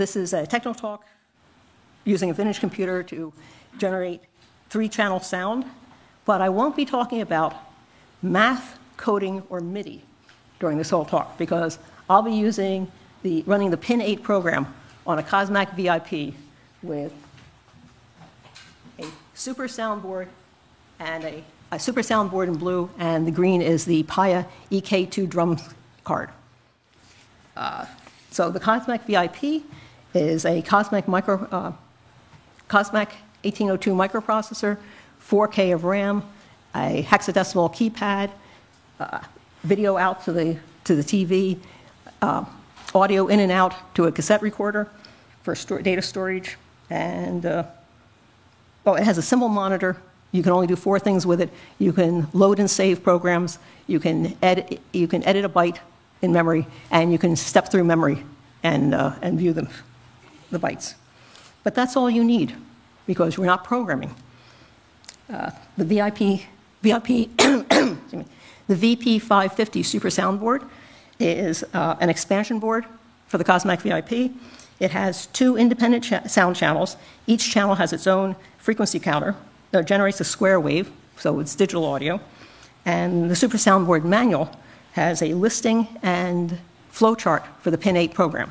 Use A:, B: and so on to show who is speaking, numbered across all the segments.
A: This is a technical talk using a vintage computer to generate 3-channel sound, but I won't be talking about math, coding, or MIDI during this whole talk, because I'll be running the Pin 8 program on a Cosmac VIP with a super soundboard and a super soundboard in blue, and the green is the Paya EK2 drum card. So the Cosmac VIP is a Cosmac 1802 microprocessor, 4K of RAM, a hexadecimal keypad, video out to the TV, audio in and out to a cassette recorder for data storage, and it has a symbol monitor. You can only do 4 things with it. You can load and save programs. You can edit a byte in memory, and you can step through memory and view the bytes. But that's all you need, because we're not programming. The VP550 Super Soundboard is an expansion board for the Cosmac VIP. It has 2 independent sound channels. Each channel has its own frequency counter that generates a square wave, so it's digital audio. And the Super Soundboard manual has a listing and flowchart for the Pin 8 program.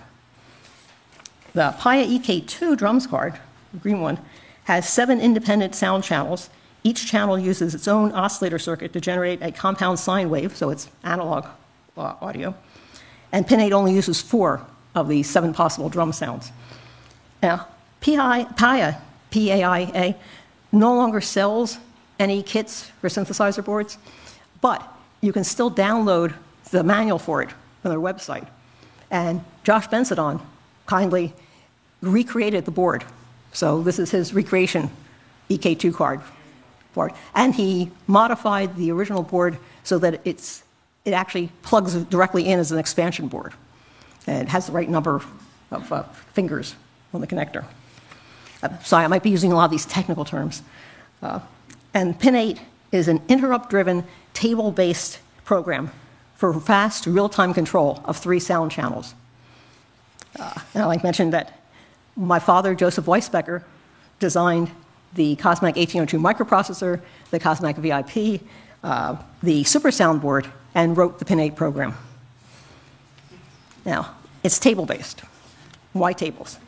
A: The Paya EK2 drums card, the green one, has 7 independent sound channels. Each channel uses its own oscillator circuit to generate a compound sine wave, so it's analog audio. And Pin 8 only uses 4 of the 7 possible drum sounds. Now, Paya, P-A-I-A, no longer sells any kits for synthesizer boards, but you can still download the manual for it on their website. And Josh Bensadon kindly recreated the board. So this is his recreation EK2 card for it. And he modified the original board so that it actually plugs directly in as an expansion board. And it has the right number of fingers on the connector. Sorry, I might be using a lot of these technical terms. And Pin 8 is an interrupt-driven, table-based program for fast, real-time control of 3 sound channels. And I mentioned that my father, Joseph Weisbecker, designed the Cosmac 1802 microprocessor, the Cosmac VIP, the Super Soundboard, and wrote the Pin 8 program. Now, it's table-based. Why tables?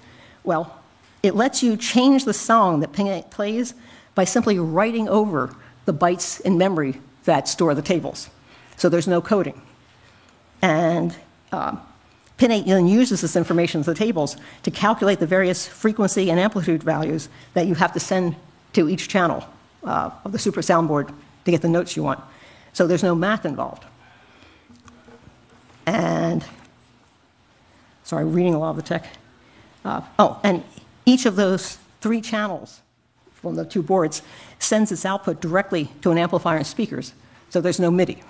A: Well, it lets you change the song that Pin 8 plays by simply writing over the bytes in memory that store the tables. So there's no coding. And Pin 8 then uses this information to the tables to calculate the various frequency and amplitude values that you have to send to each channel of the Super Soundboard to get the notes you want. So there's no math involved. And, sorry, reading a lot of the tech. And each of those 3 channels from the 2 boards sends its output directly to an amplifier and speakers, so there's no MIDI.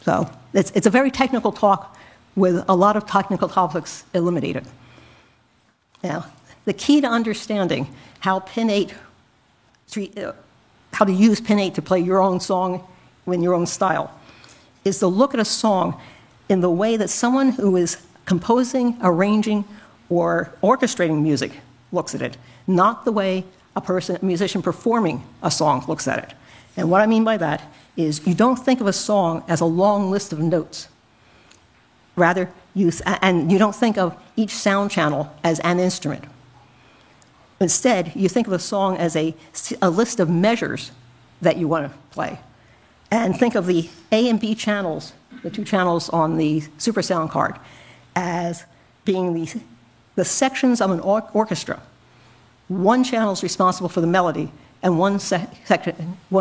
A: So it's a very technical talk with a lot of technical topics eliminated. Now, the key to understanding how Pin 8, how to use Pin 8 to play your own song in your own style, is to look at a song in the way that someone who is composing, arranging, or orchestrating music looks at it, not the way a musician performing a song looks at it. And what I mean by that is you don't think of a song as a long list of notes. Rather, you don't think of each sound channel as an instrument. Instead, you think of a song as a list of measures that you want to play. And think of the A and B channels, the 2 channels on the Super Sound card, as being the sections of an orchestra. One channel is responsible for the melody, and one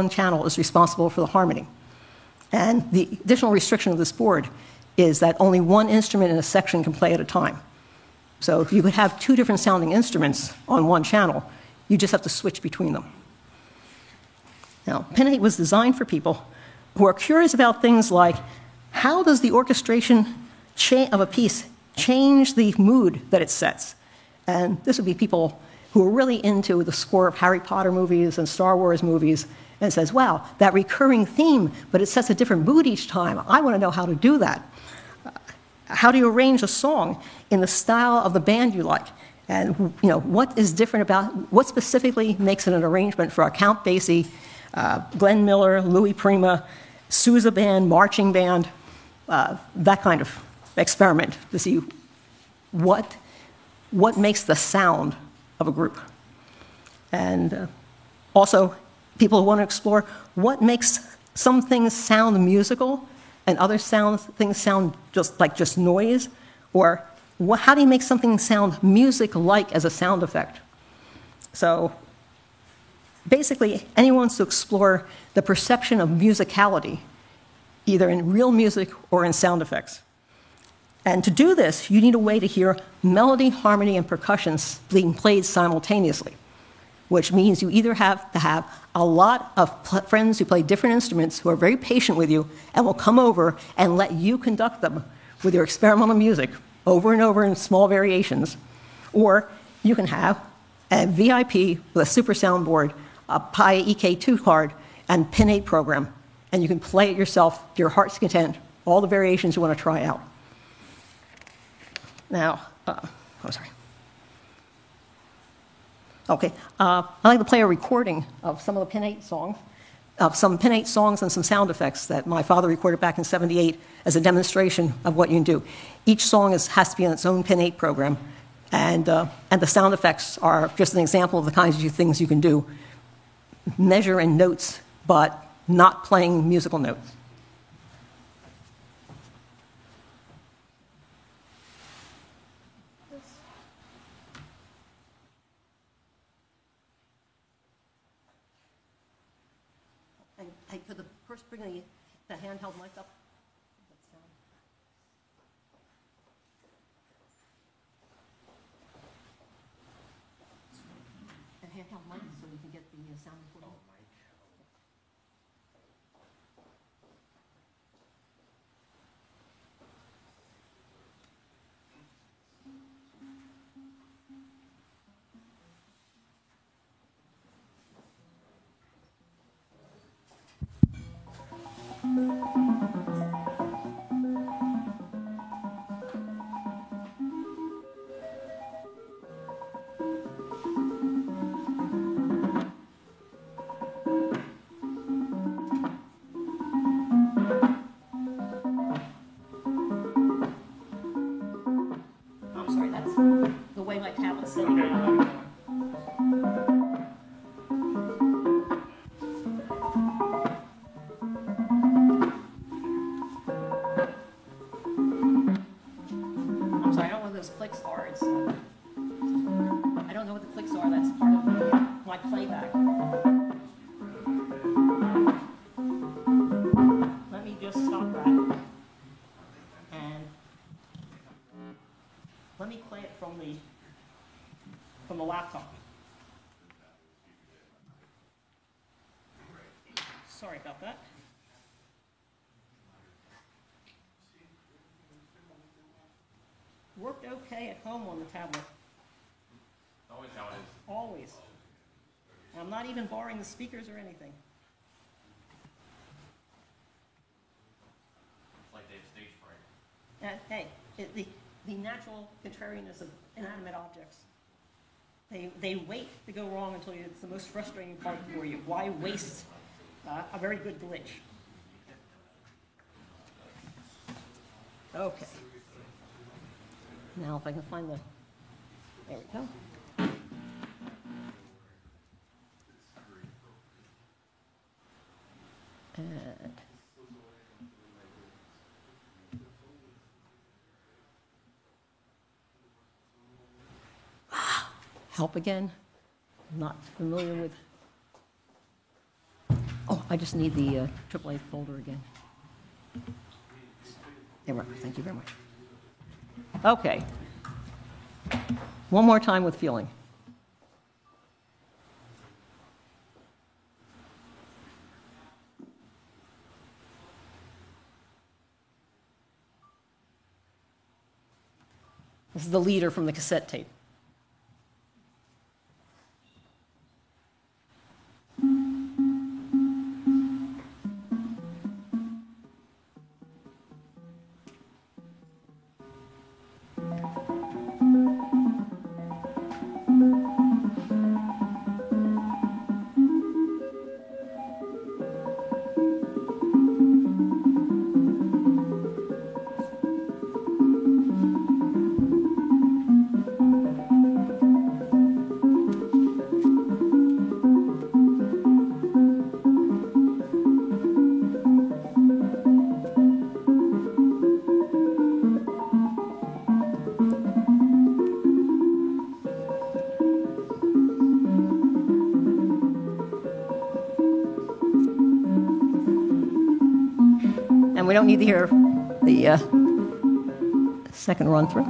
A: channel is responsible for the harmony. And the additional restriction of this board is that only one instrument in a section can play at a time. So if you could have 2 different sounding instruments on one channel, you just have to switch between them. Now, Pin 8 was designed for people who are curious about things like, how does the orchestration of a piece change the mood that it sets? And this would be people who are really into the score of Harry Potter movies and Star Wars movies, and says, wow, that recurring theme, but it sets a different mood each time. I want to know how to do that. How do you arrange a song in the style of the band you like? And what is different about, what specifically makes it an arrangement for a Count Basie, Glenn Miller, Louis Prima, Sousa band, marching band, that kind of experiment to see what makes the sound of a group. And also, people want to explore what makes some things sound musical and other things sound just noise, or how do you make something sound music-like as a sound effect? So basically, anyone wants to explore the perception of musicality, either in real music or in sound effects. And to do this, you need a way to hear melody, harmony, and percussion being played simultaneously, which means you either have to have a lot of friends who play different instruments who are very patient with you and will come over and let you conduct them with your experimental music over and over in small variations, or you can have a VIP with a super soundboard, a Pi EK2 card, and Pin 8 program, and you can play it yourself to your heart's content, all the variations you want to try out. Now, Okay, I'd like to play a recording of some of the Pin 8 songs, and some sound effects that my father recorded back in '78 as a demonstration of what you can do. Each song has to be on its own Pin 8 program, and the sound effects are just an example of the kinds of things you can do. Measure in notes, but not playing musical notes. I could first bring the handheld mic up. The handheld mic so we can get the sound recording. I'm sorry, that's the way my tablet's set. I'm sorry, I don't know what those clicks are. I don't know what the clicks are. That's part of my playback. Let me just stop that. And let me play it from the laptop. Sorry about that. Worked okay at home on the tablet.
B: Always how it is.
A: Always. And I'm not even borrowing the speakers or anything.
B: It's like they have stage fright.
A: And hey, the natural contrariness of inanimate objects. They wait to go wrong until it's the most frustrating part for you. Why waste a very good glitch? Okay. Now if I can find there we go. And help again. I'm not familiar with. Oh, I just need the AAA folder again. There we go. Thank you very much. Okay. One more time with feeling. This is the leader from the cassette tape. we don't need to hear the second run through.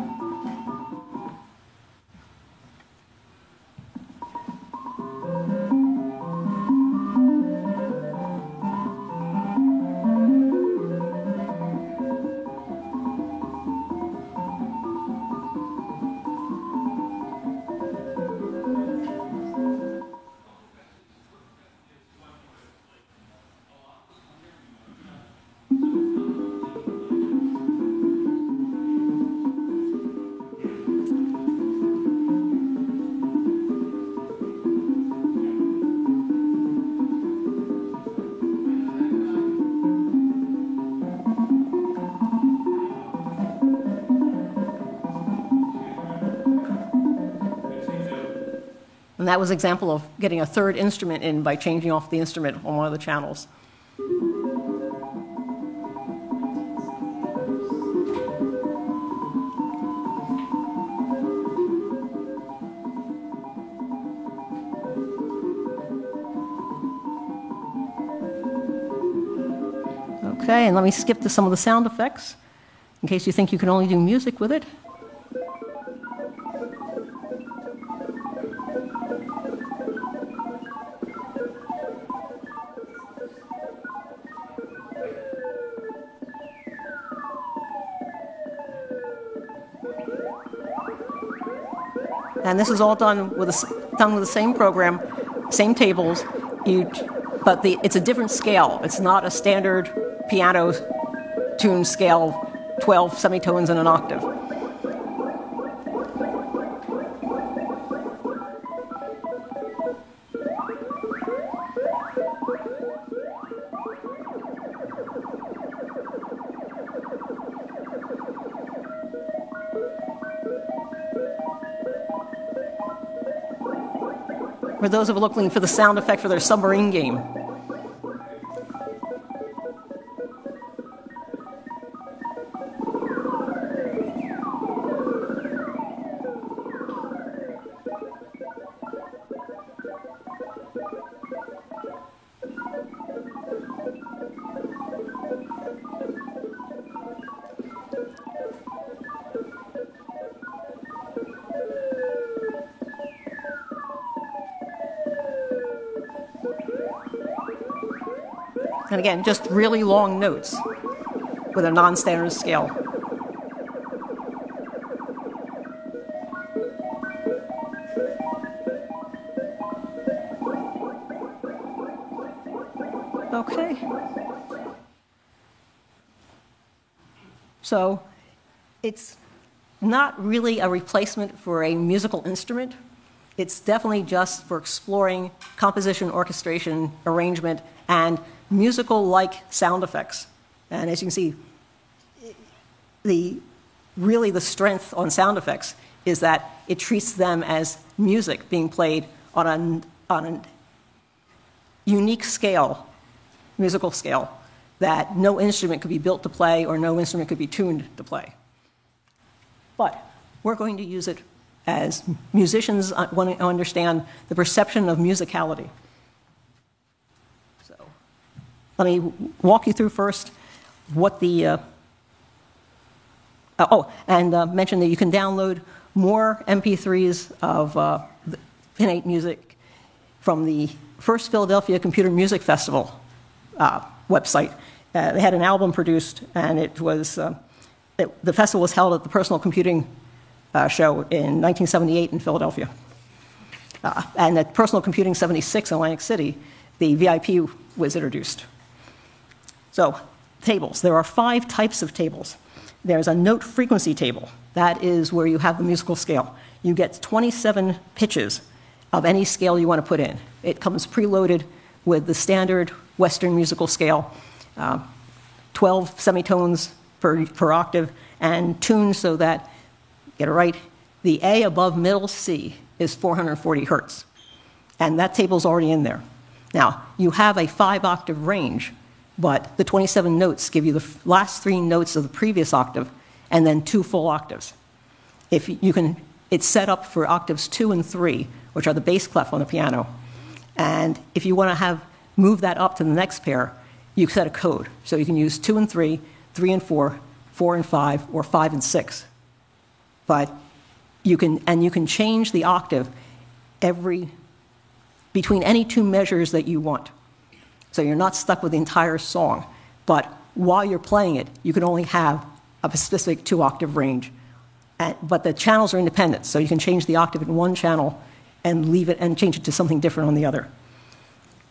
A: And that was an example of getting a third instrument in by changing off the instrument on one of the channels. Okay, and let me skip to some of the sound effects, in case you think you can only do music with it. And this is all done with the same program, same tables, but it's a different scale. It's not a standard piano tune scale, 12 semitones in an octave. For those who are looking for the sound effect for their submarine game. And again, just really long notes with a non-standard scale. Okay. So it's not really a replacement for a musical instrument. It's definitely just for exploring composition, orchestration, arrangement, and musical-like sound effects. And as you can see, really the strength on sound effects is that it treats them as music being played on a unique scale, musical scale, that no instrument could be built to play or no instrument could be tuned to play. But we're going to use it as musicians want to understand the perception of musicality. So let me walk you through first what the mention that you can download more MP3s of Pin 8 music from the first Philadelphia Computer Music Festival website. They had an album produced, and the festival was held at the Personal Computing show in 1978 in Philadelphia. And at Personal Computing 76 in Atlantic City, the VIP was introduced. So, tables. There are 5 types of tables. There's a note frequency table. That is where you have the musical scale. You get 27 pitches of any scale you want to put in. It comes preloaded with the standard Western musical scale, 12 semitones per octave, and tuned so that, get it right, the A above middle C is 440 hertz. And that table's already in there. Now, you have a 5-octave range, but the 27 notes give you the last 3 notes of the previous octave and then 2 full octaves. It's set up for octaves 2 and 3, which are the bass clef on the piano. And if you want to move that up to the next pair, you set a code. So you can use 2 and 3, 3 and 4, 4 and 5, or 5 and 6. But you can change the octave between any two measures that you want. So you're not stuck with the entire song. But while you're playing it, you can only have a specific 2-octave range. But the channels are independent, so you can change the octave in one channel and leave it and change it to something different on the other.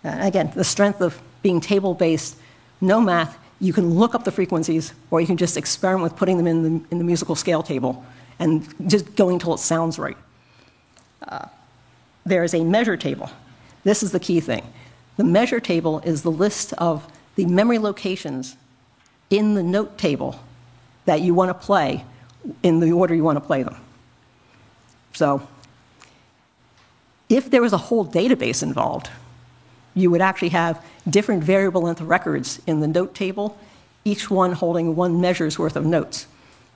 A: Again, the strength of being table-based, no math, you can look up the frequencies, or you can just experiment with putting them in the musical scale table and just going until it sounds right. There is a measure table. This is the key thing. The measure table is the list of the memory locations in the note table that you want to play in the order you want to play them. So if there was a whole database involved, you would actually have different variable length records in the note table, each one holding one measure's worth of notes.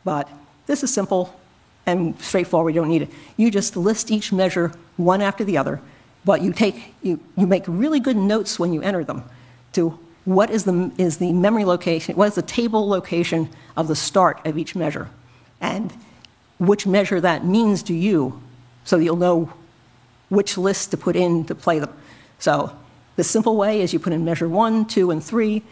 A: But this is simple and straightforward. You don't need it. You just list each measure one after the other, but you make really good notes when you enter them to what is the memory location, what is the table location of the start of each measure, and which measure that means to you, so you'll know which list to put in to play them. So the simple way is you put in measure 1, 2, and 3,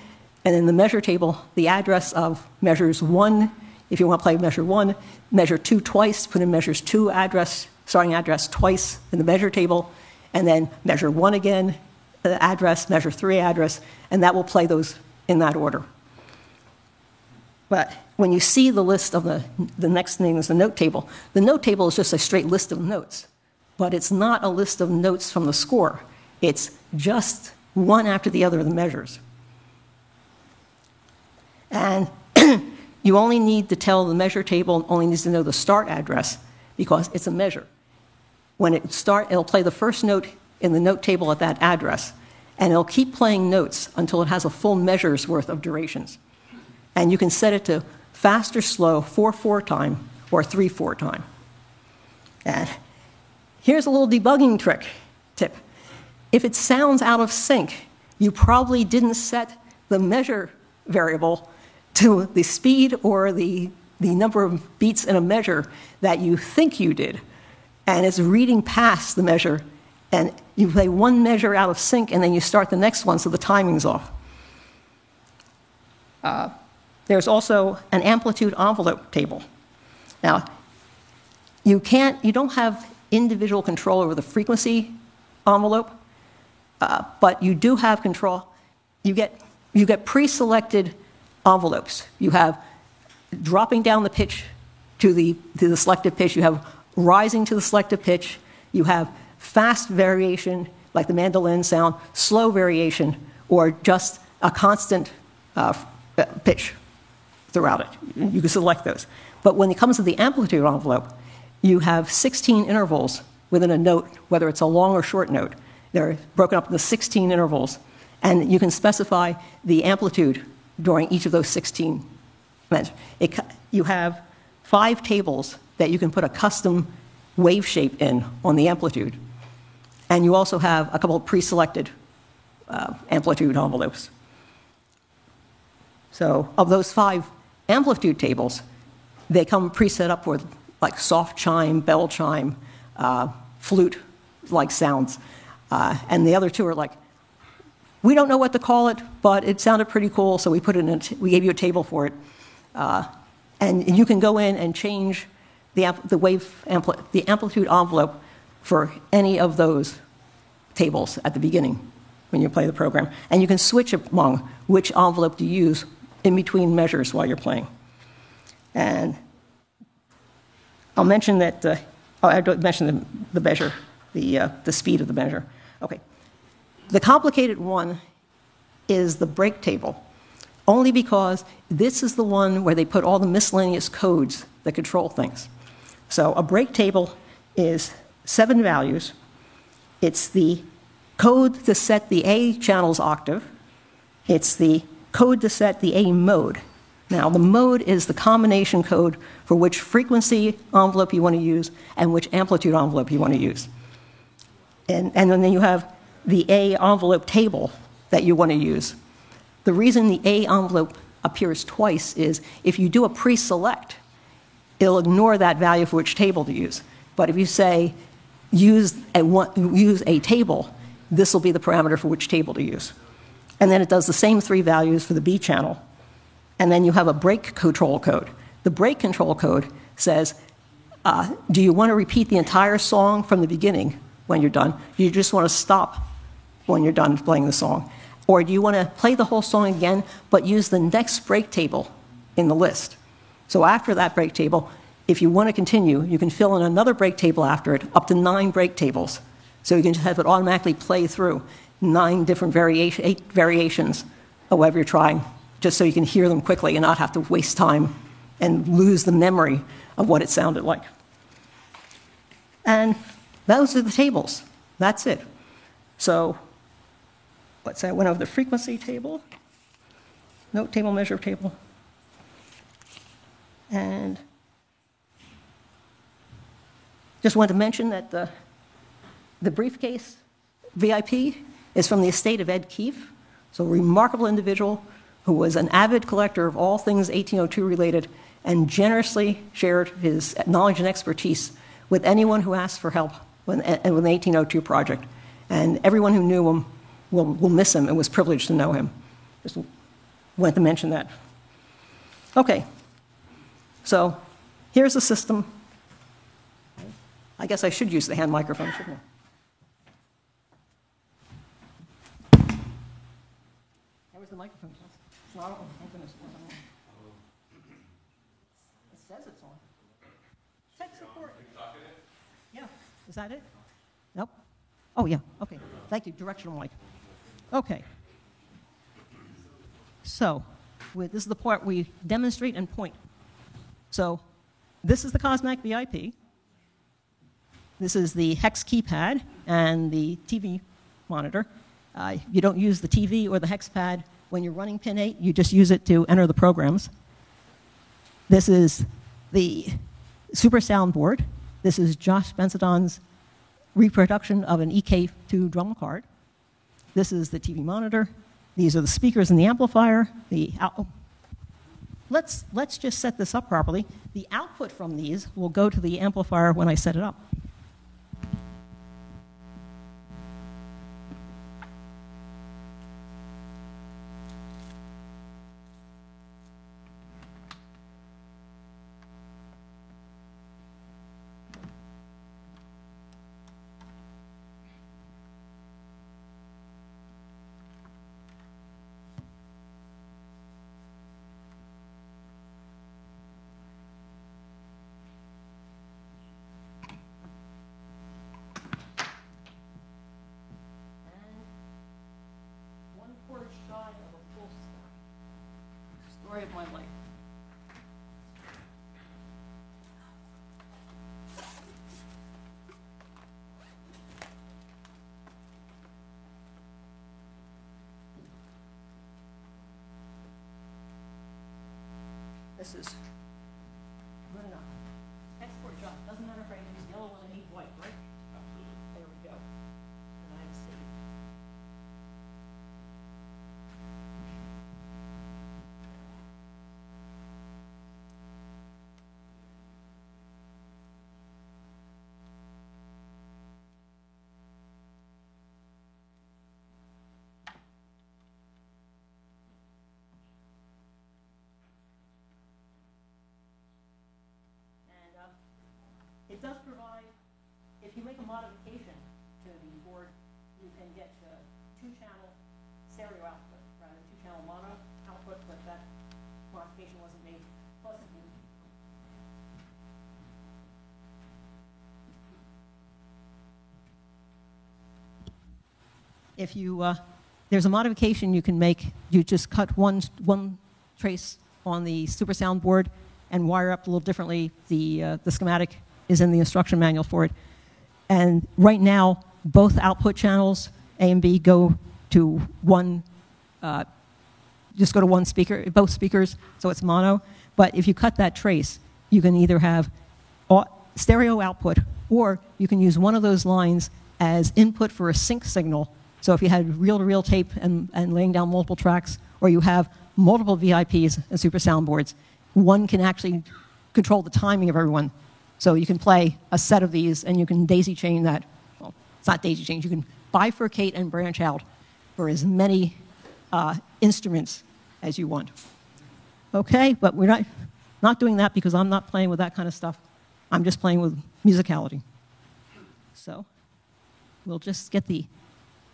A: and in the measure table, the address of measures 1, if you want to play measure 1, measure 2 twice, put in measures 2 address, starting address twice in the measure table, and then measure 1 again, the address, measure 3 address, and that will play those in that order. But when you see the list of the next thing is the note table is just a straight list of notes, but it's not a list of notes from the score. It's just one after the other of the measures. And you only need to tell the measure table, only needs to know the start address because it's a measure. When it starts, it'll play the first note in the note table at that address, and it'll keep playing notes until it has a full measure's worth of durations. And you can set it to fast or slow, 4/4 time, or 3/4 time. And here's a little debugging tip. If it sounds out of sync, you probably didn't set the measure variable to the speed or the number of beats in a measure that you think you did. And it's reading past the measure, and you play one measure out of sync, and then you start the next one, so the timing's off. There's also an amplitude envelope table. Now, you don't have individual control over the frequency envelope, but you do have control. You get pre-selected envelopes. You have dropping down the pitch to the selected pitch. You have rising to the selected pitch. You have fast variation, like the mandolin sound, slow variation, or just a constant pitch throughout it. You can select those. But when it comes to the amplitude envelope, you have 16 intervals within a note, whether it's a long or short note. They're broken up into 16 intervals, and you can specify the amplitude during each of those 16 minutes. You have 5 tables that you can put a custom wave shape in on the amplitude. And you also have a couple of pre-selected amplitude envelopes. So of those 5 amplitude tables, they come preset up with like soft chime, bell chime, flute-like sounds. And the other 2 are like, we don't know what to call it, but it sounded pretty cool, so we we gave you a table for it. And you can go in and change the amplitude envelope for any of those tables at the beginning when you play the program. And you can switch among which envelope to use in between measures while you're playing. And I'll mention that, I mentioned the measure, the speed of the measure. Okay. The complicated one is the break table, only because this is the one where they put all the miscellaneous codes that control things. So a break table is 7 values. It's the code to set the A channel's octave. It's the code to set the A mode. Now, the mode is the combination code for which frequency envelope you want to use and which amplitude envelope you want to use. And then you have the A envelope table that you want to use. The reason the A envelope appears twice is if you do a pre-select, it'll ignore that value for which table to use. But if you say use a table, this will be the parameter for which table to use. And then it does the same 3 values for the B channel. And then you have a break control code. The break control code says, do you want to repeat the entire song from the beginning when you're done? Do you just want to stop when you're done playing the song? Or do you want to play the whole song again, but use the next break table in the list? So after that break table, if you want to continue, you can fill in another break table after it, up to 9 break tables. So you can have it automatically play through 9 different 8 variations of whatever you're trying, just so you can hear them quickly and not have to waste time and lose the memory of what it sounded like. And those are the tables. That's it. So let's say I went over the frequency table, note table, measure table, and just wanted to mention that the briefcase VIP is from the estate of Ed Keefe, so a remarkable individual who was an avid collector of all things 1802 related and generously shared his knowledge and expertise with anyone who asked for help with the 1802 project. And everyone who knew him will miss him and was privileged to know him. Just wanted to mention that. Okay, so here's the system. I guess I should use the hand microphone, shouldn't I? Where's the microphone? It's not on. Oh, goodness. It says it's on. Tech support. Yeah. Is that it? Nope. Oh, yeah. Okay. Thank you. Directional mic. Okay. So this is the part we demonstrate and point. So this is the Cosmac VIP. This is the hex keypad and the TV monitor. You don't use the TV or the hex pad when you're running pin 8. You just use it to enter the programs. This is the Super Soundboard. This is Josh Benson's reproduction of an EK2 drum card. This is the TV monitor. These are the speakers and the amplifier. Let's just set this up properly. The output from these will go to the amplifier when I set it up. Story of my life. This is good enough. Export job. Doesn't matter if I use yellow when I need white, right? Absolutely. There we go. And I'm saved. It does provide, if you make a modification to the board, you can get 2-channel stereo output rather than 2-channel mono output, but that modification wasn't made. Plus, if you there's a modification you can make. You just cut one trace on the Super Soundboard and wire up a little differently. The schematic is in the instruction manual for it. And right now, both output channels, A and B, go to one, just go to one speaker, both speakers, so it's mono. But if you cut that trace, you can either have stereo output, or you can use one of those lines as input for a sync signal. So if you had reel-to-reel tape and laying down multiple tracks, or you have multiple VIPs and super soundboards, one can actually control the timing of everyone. So you can play a set of these, and you can daisy chain that. Well, it's not daisy chain. You can bifurcate and branch out for as many instruments as you want. Okay, but we're not doing that because I'm not playing with that kind of stuff. I'm just playing with musicality. So we'll just get the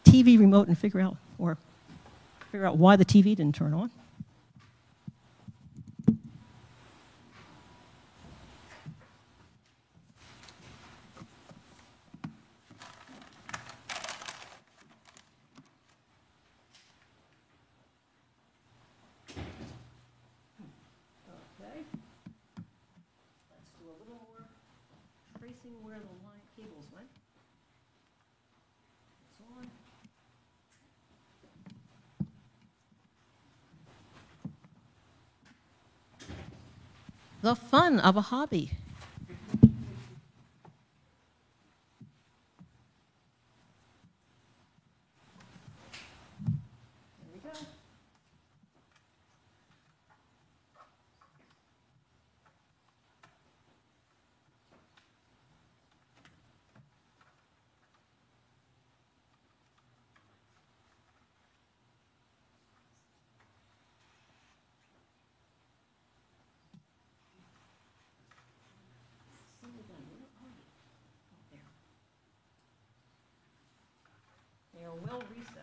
A: TV remote and figure out why the TV didn't turn on. Okay. Let's do a little more tracing where the line cables went. It's on. The fun of a hobby. There we go. They are well recessed.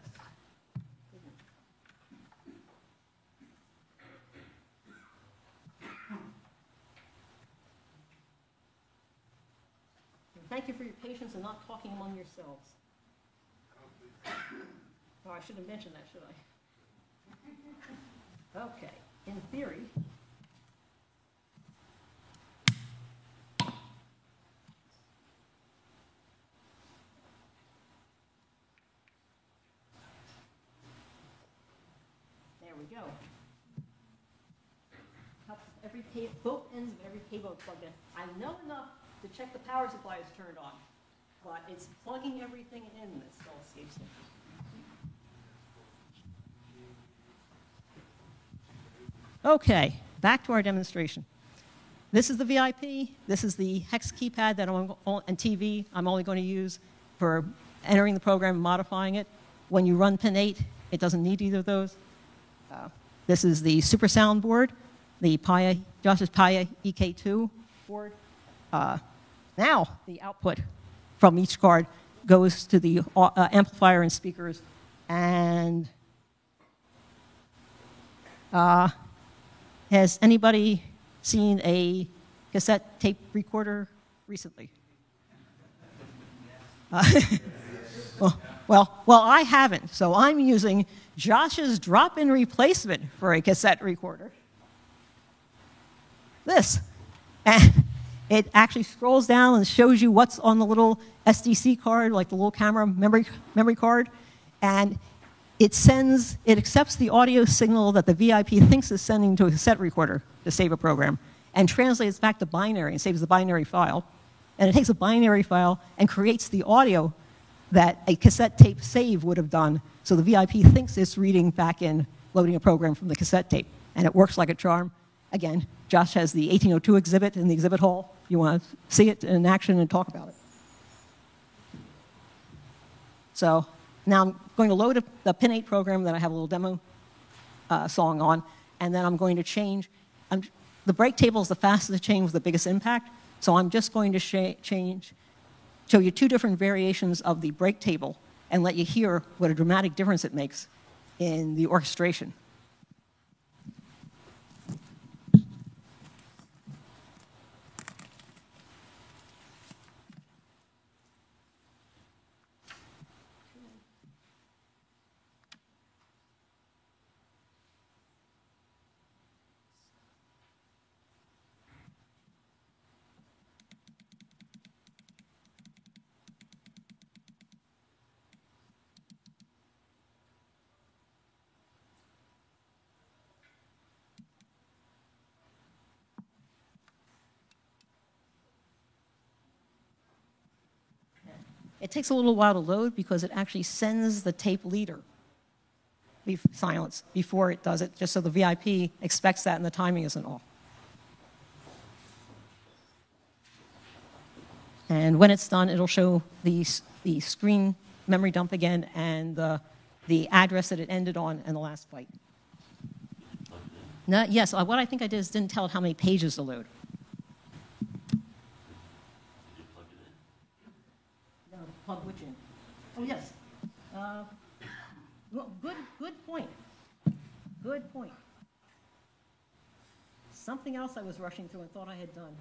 A: And thank you for your patience in not talking among yourselves. Oh, I should have mentioned that, should I? Okay, in theory, there we go. Both ends of every cable is plugged in. I know enough to check the power supply is turned on, but it's plugging everything in that still escapes me. Okay, back to our demonstration. This is the VIP. This is the hex keypad that and TV I'm only going to use for entering the program and modifying it. When you run Pin 8, it doesn't need either of those. This is the super sound board, the Josh's Paya EK2 board. Now the output from each card goes to the amplifier and speakers. And has anybody seen a cassette tape recorder recently? Well, I haven't. So I'm using Josh's drop-in replacement for a cassette recorder. This. And it actually scrolls down and shows you what's on the little SDC card, like the little camera memory card. And it accepts the audio signal that the VIP thinks is sending to a cassette recorder to save a program, and translates back to binary and saves the binary file. And it takes a binary file and creates the audio that a cassette tape save would have done. So the VIP thinks it's reading back in, loading a program from the cassette tape. And it works like a charm. Again, Josh has the 1802 exhibit in the exhibit hall. You want to see it in action and talk about it. So now I'm going to load the Pin 8 program that I have a little demo song on, and then I'm going to change. The break table is the fastest to change with the biggest impact, so I'm just going to show you two different variations of the break table and let you hear what a dramatic difference it makes in the orchestration. It takes a little while to load because it actually sends the tape leader. silence before it does it, just so the VIP expects that and the timing isn't off. And when it's done, it'll show the screen memory dump again and the address that it ended on and the last byte. No, yes, what I think I did is didn't tell it how many pages to load. No, plug which in? Oh, yes. Well, good point. Good point. Something else I was rushing through and thought I had done.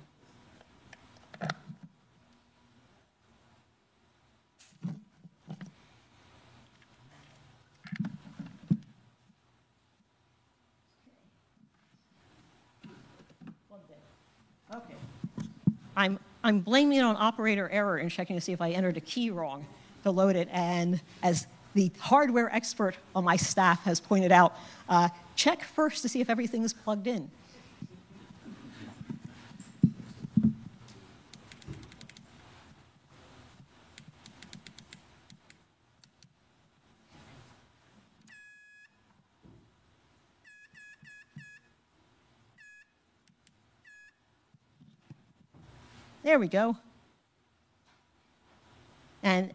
A: Okay. I'm blaming it on operator error and checking to see if I entered a key wrong to load it. And as the hardware expert on my staff has pointed out, check first to see if everything is plugged in. There we go. And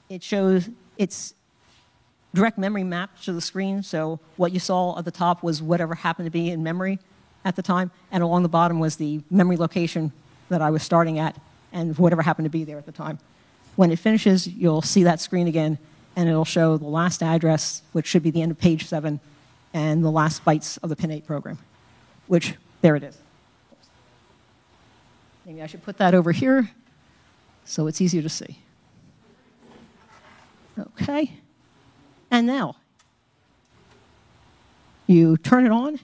A: it shows its direct memory mapped to the screen. So what you saw at the top was whatever happened to be in memory at the time. And along the bottom was the memory location that I was starting at and whatever happened to be there at the time. When it finishes, you'll see that screen again, and it'll show the last address, which should be the end of page 7, and the last bytes of the Pin 8 program, which, there it is. Maybe I should put that over here so it's easier to see. Okay. And now, you turn it on.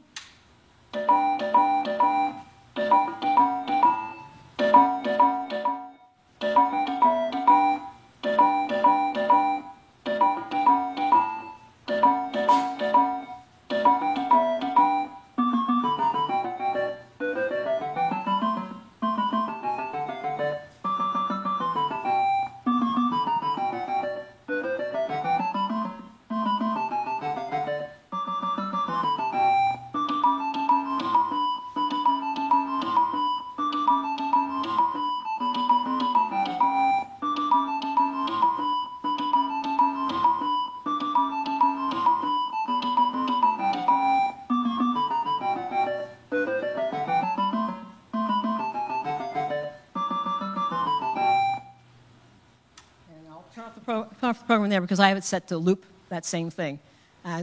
A: Turn off the program there because I have it set to loop that same thing.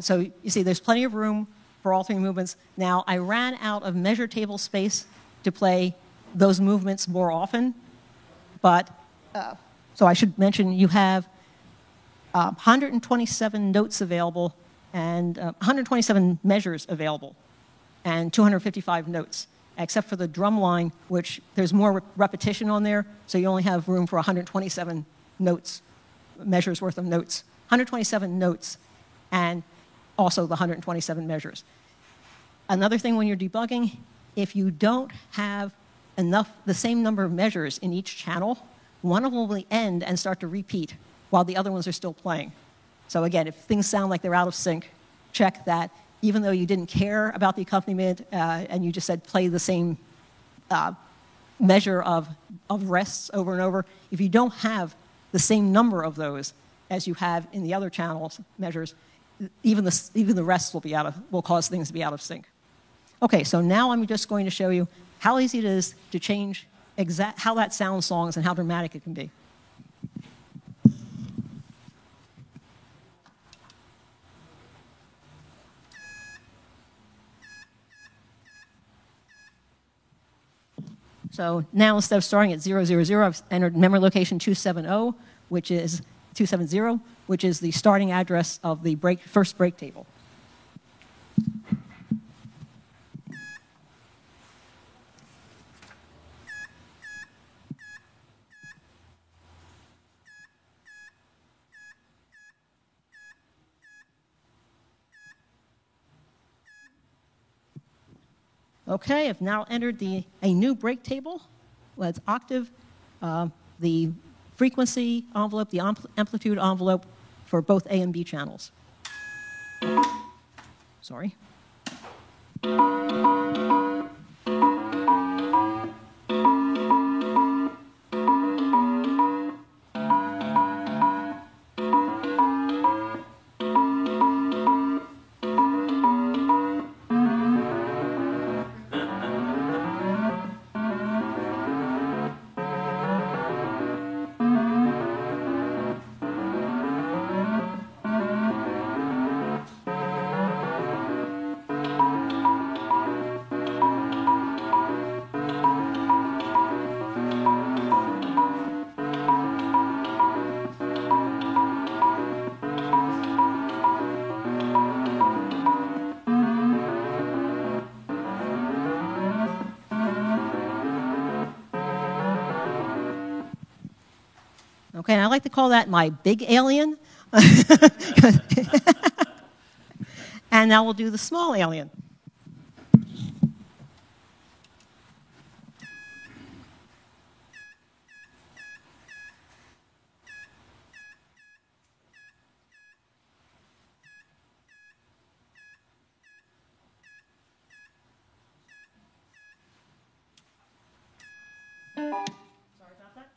A: So you see there's plenty of room for all 3 movements. Now I ran out of measure table space to play those movements more often, but so I should mention you have 127 notes available and 127 measures available and 255 notes, except for the drum line, which there's more repetition on there, so you only have room for 127 notes. Measures worth of notes, 127 notes, and also the 127 measures. Another thing when you're debugging, if you don't have the same number of measures in each channel, one of them will end and start to repeat while the other ones are still playing. So again, if things sound like they're out of sync, check that. Even though you didn't care about the accompaniment and you just said play the same measure of rests over and over, if you don't have the same number of those as you have in the other channels measures, even the rest will cause things to be out of sync. Okay, so now I'm just going to show you how easy it is to change how that sounds songs and how dramatic it can be. So now instead of starting at 000, I've entered memory location 270, which is 270, which is the starting address of the first break table. Okay, I've now entered a new break table. Well, it's octave, the frequency envelope, the amplitude envelope for both A and B channels. Sorry. Okay, and I like to call that my big alien. And now we'll do the small alien. Sorry about that.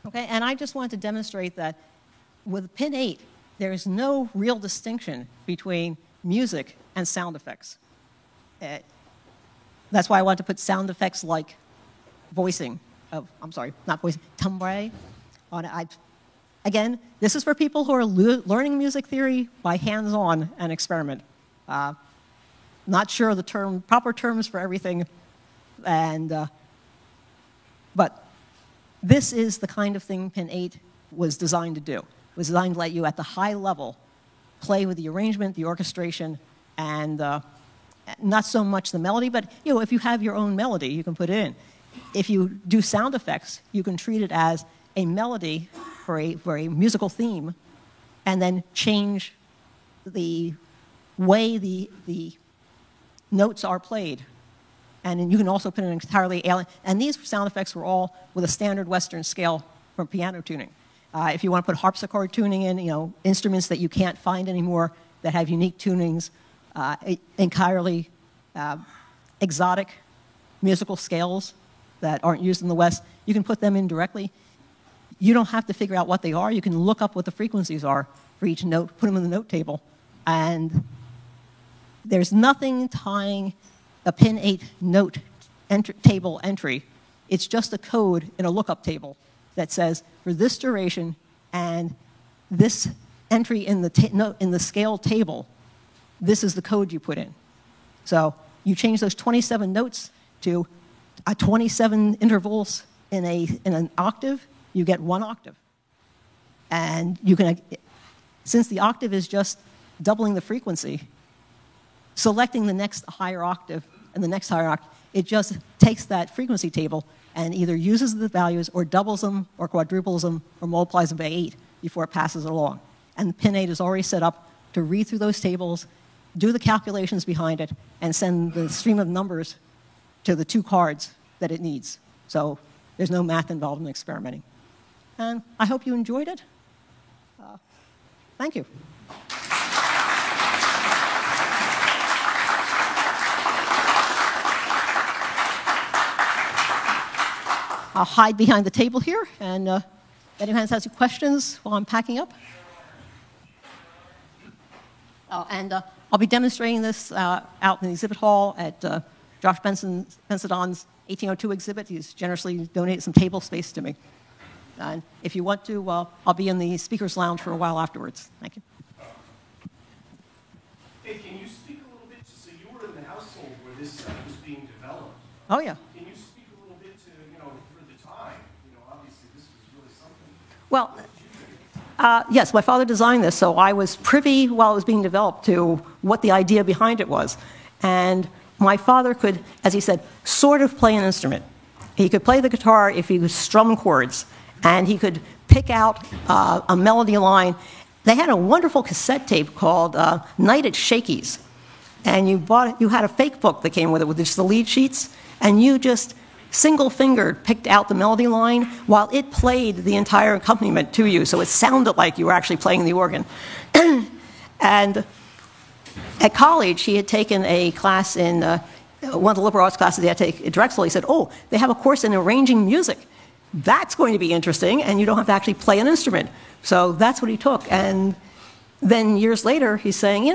A: Okay, and I just wanted to demonstrate that with pin 8, there is no real distinction between music and sound effects. That's why I wanted to put sound effects like voicing, I'm sorry, not voicing, timbre on it. Again, this is for people who are learning music theory by hands-on and experiment. Not sure of the proper terms for everything, but this is the kind of thing Pin 8 was designed to do. It was designed to let you, at the high level, play with the arrangement, the orchestration, and not so much the melody, but if you have your own melody, you can put it in. If you do sound effects, you can treat it as a melody for a musical theme, and then change the way the notes are played. And you can also put an entirely alien. And these sound effects were all with a standard Western scale for piano tuning. If you want to put harpsichord tuning in, instruments that you can't find anymore that have unique tunings, entirely exotic musical scales that aren't used in the West, you can put them in directly. You don't have to figure out what they are. You can look up what the frequencies are for each note, put them in the note table, and there's nothing tying a Pin 8 note table entry. It's just a code in a lookup table that says, for this duration and this entry in the scale table, this is the code you put in. So you change those 27 notes to 27 intervals in an octave, you get 1 octave. And you can, since the octave is just doubling the frequency, selecting the next higher octave and the next higher octave, it just takes that frequency table and either uses the values or doubles them or quadruples them or multiplies them by 8 before it passes it along. And Pin 8 is already set up to read through those tables, do the calculations behind it, and send the stream of numbers to the 2 cards that it needs. So there's no math involved in experimenting. And I hope you enjoyed it. Thank you. I'll hide behind the table here, and if anyone has any questions while I'm packing up. And I'll be demonstrating this out in the exhibit hall at Josh Benson's 1802 exhibit. He's generously donated some table space to me. And if you want to, I'll be in the speaker's lounge for a while afterwards. Thank you.
C: Hey, can you speak a little bit, so you were in the household where this stuff was being developed.
A: Oh, yeah.
C: Can you speak a little bit to, for the time, obviously this was really something.
A: Well, yes, my father designed this, so I was privy while it was being developed to what the idea behind it was. And my father could, as he said, sort of play an instrument. He could play the guitar if he could strum chords, and he could pick out a melody line. They had a wonderful cassette tape called Night at Shakey's, and you had a fake book that came with it with just the lead sheets, and you just single-fingered picked out the melody line while it played the entire accompaniment to you, so it sounded like you were actually playing the organ. And at college, he had taken a class in one of the liberal arts classes he had to take at Drexel. He said, oh, they have a course in arranging music. That's going to be interesting, and you don't have to actually play an instrument. So that's what he took. And then years later, he's saying,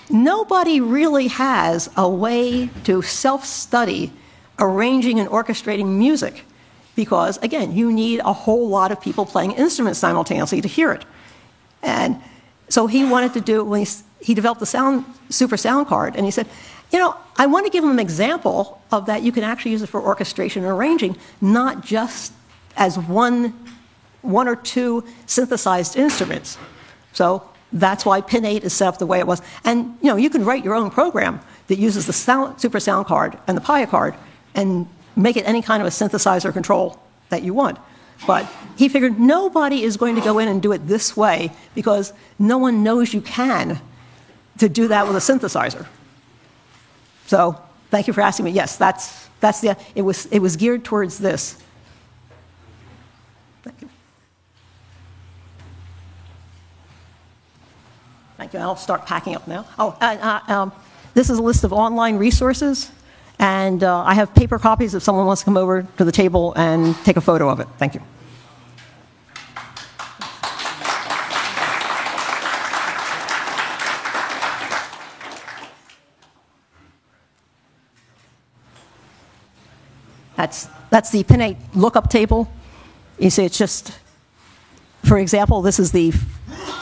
A: nobody really has a way to self-study arranging and orchestrating music because, again, you need a whole lot of people playing instruments simultaneously to hear it. And so he wanted to do, when he developed the Super Sound Card, and he said, I want to give him an example of that you can actually use it for orchestration and arranging, not just as one or two synthesized instruments. So that's why Pin 8 is set up the way it was. And you can write your own program that uses the Super Sound Card and the PIA card and make it any kind of a synthesizer control that you want. But he figured nobody is going to go in and do it this way because no one knows you can to do that with a synthesizer. So thank you for asking me. Yes, it was geared towards this. Thank you. Thank you. I'll start packing up now. This is a list of online resources, and I have paper copies if someone wants to come over to the table and take a photo of it. Thank you. That's the Pin 8 lookup table. You see, it's just, for example, this is the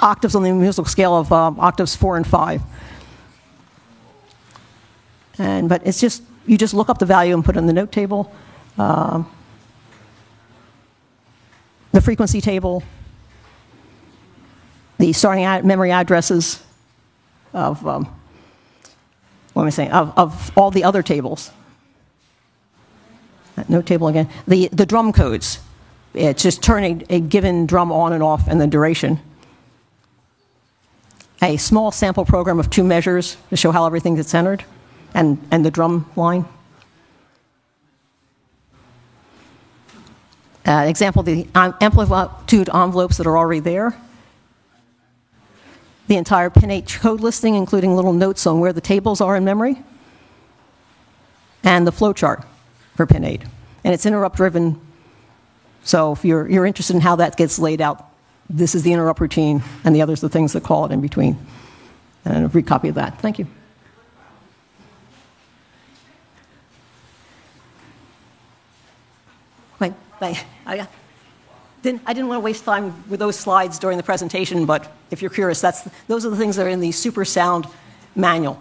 A: octaves on the musical scale of octaves 4 and 5. But it's just, you just look up the value and put it in the note table. The frequency table, the starting memory addresses of, what am I saying, of all the other tables. Note table again. The drum codes. It's just turning a given drum on and off and the duration. A small sample program of 2 measures to show how everything gets centered and the drum line. Example, the amplitude envelopes that are already there. The entire Pin 8 code listing, including little notes on where the tables are in memory. And the flow chart for Pin 8. And it's interrupt driven, so if you're interested in how that gets laid out, this is the interrupt routine, and the others are the things that call it in between. And a recopy of that. Thank you. Wait, I didn't want to waste time with those slides during the presentation, but if you're curious, those are the things that are in the Super Sound manual.